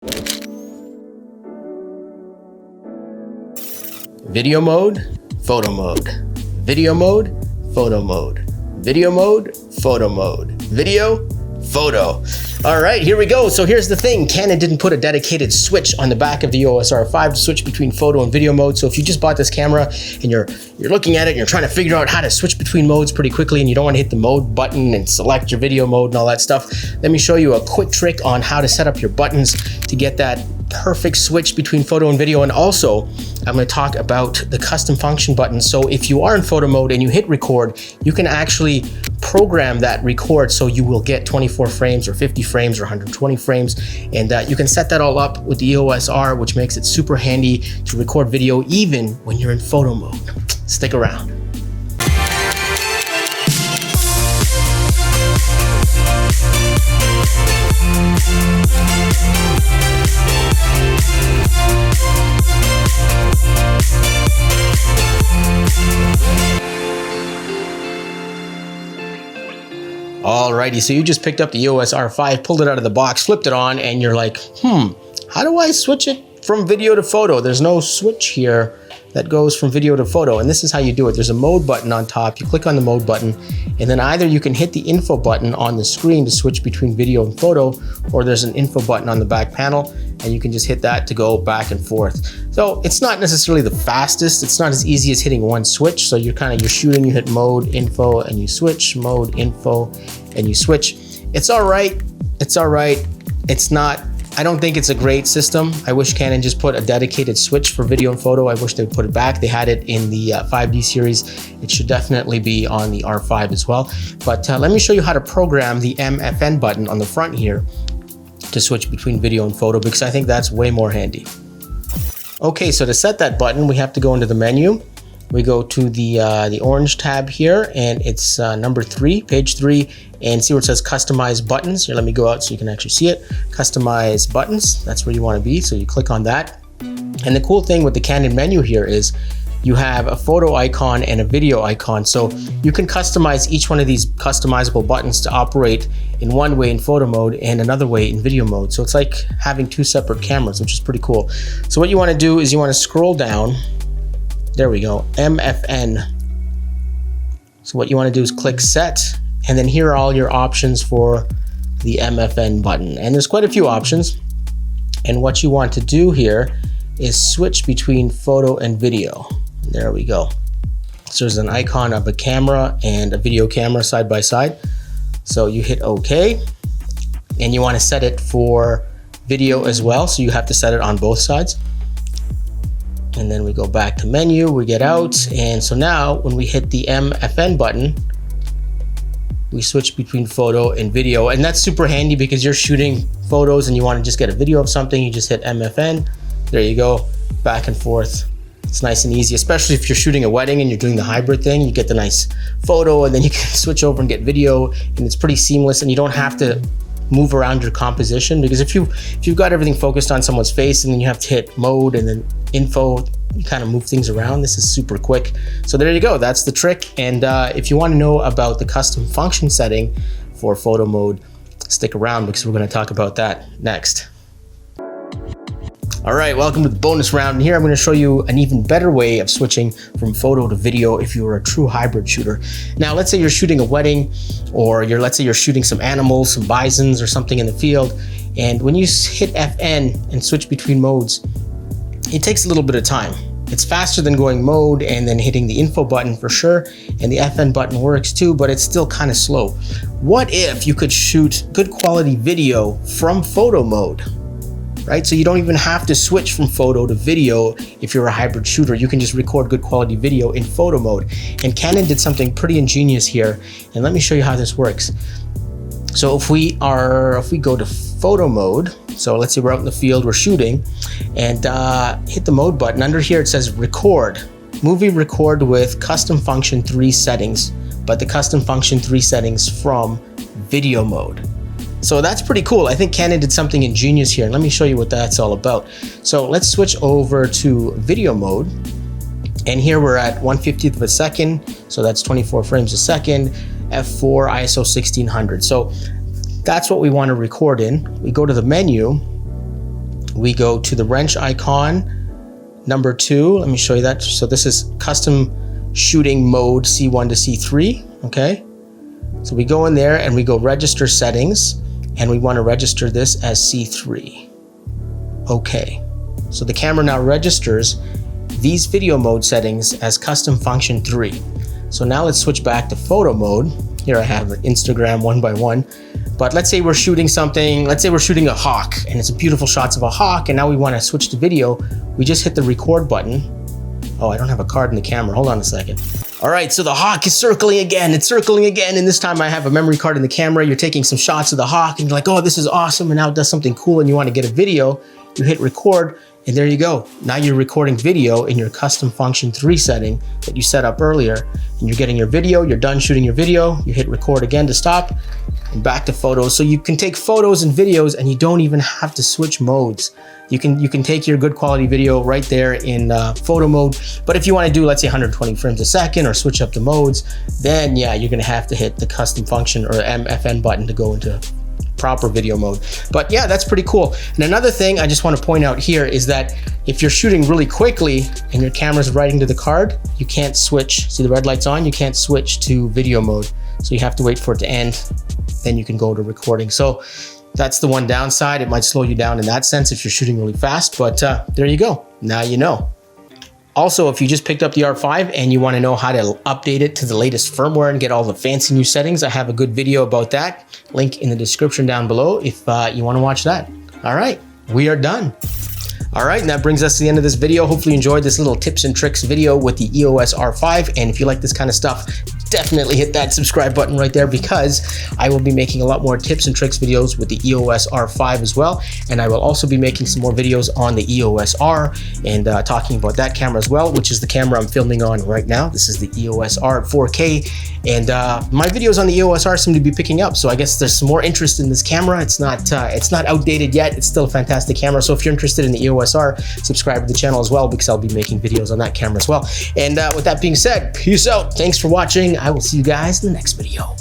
Video mode, photo mode. Video mode, photo mode. Video mode, photo mode. Video, photo. All right, here we go. So here's the thing. Canon didn't put a dedicated switch on the back of the EOS R5 to switch between photo and video mode. So if you just bought this camera and you're looking at it and you're trying to figure out how to switch between modes pretty quickly and you don't want to hit the mode button and select your video mode and all that stuff, let me show you a quick trick on how to set up your buttons to get that perfect switch between photo and video. And also I'm going to talk about the custom function button. So if you are in photo mode and you hit record, you can actually program that record so you will get 24 frames or 50 frames or 120 frames, and you can set that all up with the EOS R, which makes it super handy to record video even when you're in photo mode. Stick around. Alrighty, so you just picked up the EOS R5, pulled it out of the box, flipped it on, and you're like, how do I switch it from video to photo? There's no switch here that goes from video to photo, and this is how you do it. There's a mode button on top. You click on the mode button, and then either you can hit the info button on the screen to switch between video and photo, or there's an info button on the back panel, and you can just hit that to go back and forth. So it's not necessarily the fastest. It's not as easy as hitting one switch. So you're shooting, you hit mode, info, and you switch, mode, info, and you switch. It's all right. It's all right. It's not, I don't think it's a great system. I wish Canon just put a dedicated switch for video and photo. I wish they would put it back. They had it in the 5D series. It should definitely be on the R5 as well. But let me show you how to program the MFN button on the front here to switch between video and photo, because I think that's way more handy. Okay, so to set that button, we have to go into the menu. We go to the orange tab here, and it's number 3, page 3, and see where it says customize buttons. Here, let me go out so you can actually see it. Customize buttons, that's where you want to be. So you click on that. And the cool thing with the Canon menu here is you have a photo icon and a video icon. So you can customize each one of these customizable buttons to operate in one way in photo mode and another way in video mode. So it's like having 2 separate cameras, which is pretty cool. So what you want to do is you want to scroll down. There we go, MFN. So what you want to do is click set, and then here are all your options for the MFN button. And there's quite a few options. And what you want to do here is switch between photo and video. There we go. So there's an icon of a camera and a video camera side by side. So you hit OK, and you want to set it for video as well. So you have to set it on both sides. And then we go back to menu, we get out. And so now when we hit the MFN button, we switch between photo and video. And that's super handy because you're shooting photos and you want to just get a video of something. You just hit MFN. There you go, back and forth. It's nice and easy, especially if you're shooting a wedding and you're doing the hybrid thing. You get the nice photo and then you can switch over and get video, and it's pretty seamless, and you don't have to move around your composition, because if you've got everything focused on someone's face and then you have to hit mode and then info, you kind of move things around. This is super quick. So there you go, that's the trick. And if you want to know about the custom function setting for photo mode, stick around because we're going to talk about that next. All right, welcome to the bonus round. And here I'm going to show you an even better way of switching from photo to video if you're a true hybrid shooter. Now, let's say you're shooting a wedding, or let's say you're shooting some animals, some bisons or something in the field. And when you hit FN and switch between modes, it takes a little bit of time. It's faster than going mode and then hitting the info button for sure. And the FN button works too, but it's still kind of slow. What if you could shoot good quality video from photo mode? Right? So you don't even have to switch from photo to video if you're a hybrid shooter. You can just record good quality video in photo mode. And Canon did something pretty ingenious here. And let me show you how this works. So if we go to photo mode, so let's say we're out in the field, we're shooting, and hit the mode button. Under here it says record, movie record with custom function 3 settings, but the custom function 3 settings from video mode. So that's pretty cool. I think Canon did something ingenious here. Let me show you what that's all about. So let's switch over to video mode. And here we're at 1/50th of a second. So that's 24 frames a second, f4, ISO 1600. So that's what we want to record in. We go to the menu we go to the wrench icon, number 2. Let me show you that. So this is custom shooting mode C1 to C3, okay? So we go in there and we go register settings, and we want to register this as C3. Okay, so the camera now registers these video mode settings as custom function 3. So now let's switch back to photo mode. Here I have Instagram 1x1, but let's say we're shooting something, let's say we're shooting a hawk, and it's beautiful shots of a hawk, and now we want to switch to video. We just hit the record button. Oh, I don't have a card in the camera, hold on a second. All right, so the hawk is circling again, it's circling again, and this time I have a memory card in the camera. You're taking some shots of the hawk, and you're like, oh, this is awesome, and now it does something cool, and you want to get a video. You hit record, and there you go. Now you're recording video in your custom function 3 setting that you set up earlier, and you're getting your video, you're done shooting your video, you hit record again to stop, and back to photos. So you can take photos and videos, and you don't even have to switch modes. You can take your good quality video right there in photo mode. But if you want to do, let's say 120 frames a second or switch up the modes, then yeah, you're going to have to hit the custom function or MFN button to go into proper video mode. But yeah, that's pretty cool. And another thing I just want to point out here is that if you're shooting really quickly and your camera's right into the card, you can't switch. See the red light's on? You can't switch to video mode. So you have to wait for it to end. Then you can go to recording. So that's the one downside. It might slow you down in that sense if you're shooting really fast, but there you go. Now you know. Also, if you just picked up the R5 and you want to know how to update it to the latest firmware and get all the fancy new settings, I have a good video about that. Link in the description down below if you want to watch that. All right, we are done. All right, and that brings us to the end of this video. Hopefully you enjoyed this little tips and tricks video with the EOS R5. And if you like this kind of stuff, definitely hit that subscribe button right there, because I will be making a lot more tips and tricks videos with the EOS R5 as well. And I will also be making some more videos on the EOS R and talking about that camera as well, which is the camera I'm filming on right now. This is the EOS R at 4K. And my videos on the EOS R seem to be picking up. So I guess there's some more interest in this camera. It's not outdated yet. It's still a fantastic camera. So if you're interested in the EOS R, subscribe to the channel as well, because I'll be making videos on that camera as well. And with that being said, peace out. Thanks for watching. I will see you guys in the next video.